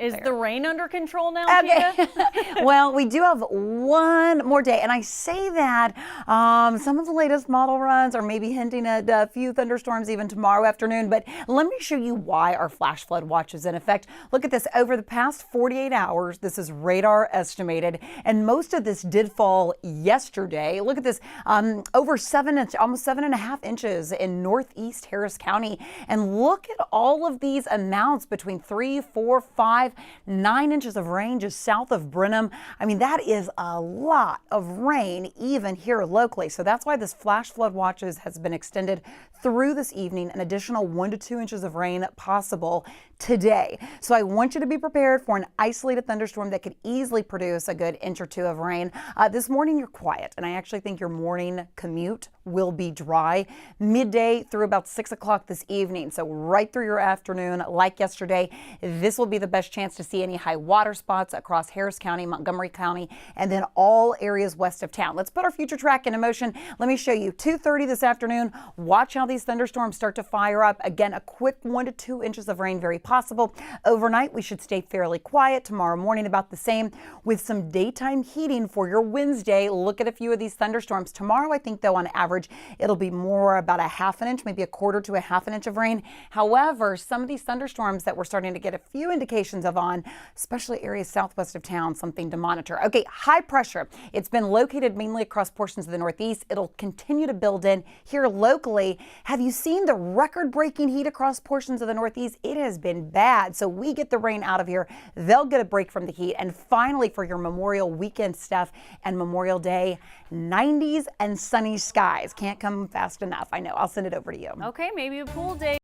Is there. the rain under control now, Okay. Gina? Well, we do have one more day, and I say that some of the latest model runs are maybe hinting at a few thunderstorms even tomorrow afternoon, but let me show you why our flash flood watch is in effect. Look at this. Over the past 48 hours, this is radar estimated, and most of this did fall yesterday. Look at this, over 7 inches, almost 7.5 inches in northeast Harris County, and look at all of these amounts between 3, 4, 5, 9 inches of rain just south of Brenham. I mean, that is a lot of rain even here locally. So that's why this flash flood watches has been extended through this evening, an additional 1 to 2 inches of rain possible today. So I want you to be prepared for an isolated thunderstorm that could easily produce a good inch or two of rain. This morning you're quiet, and I actually think your morning commute will be dry midday through about 6 o'clock this evening. So right through your afternoon, like yesterday, this will be the best chance to see any high water spots across Harris County, Montgomery County, and then all areas west of town. Let's put our future track into motion. Let me show you 2:30 this afternoon. Watch how these thunderstorms start to fire up. Again, a quick 1 to 2 inches of rain very possible. Overnight, we should stay fairly quiet. Tomorrow morning, about the same, with some daytime heating for your Wednesday. Look at a few of these thunderstorms. Tomorrow, I think, though, on average, it'll be more about a half an inch, maybe a quarter to a half an inch of rain. However, some of these thunderstorms that we're starting to get a few indications of on, especially areas southwest of town, something to monitor. Okay, high pressure. It's been located mainly across portions of the northeast. It'll continue to build in here locally. Have you seen the record-breaking heat across portions of the northeast? It has been bad. So we get the rain out of here. They'll get a break from the heat. And finally, for your Memorial weekend stuff and Memorial Day, 90s and sunny skies. Can't come fast enough. I know. I'll send it over to you. Okay, maybe a pool day.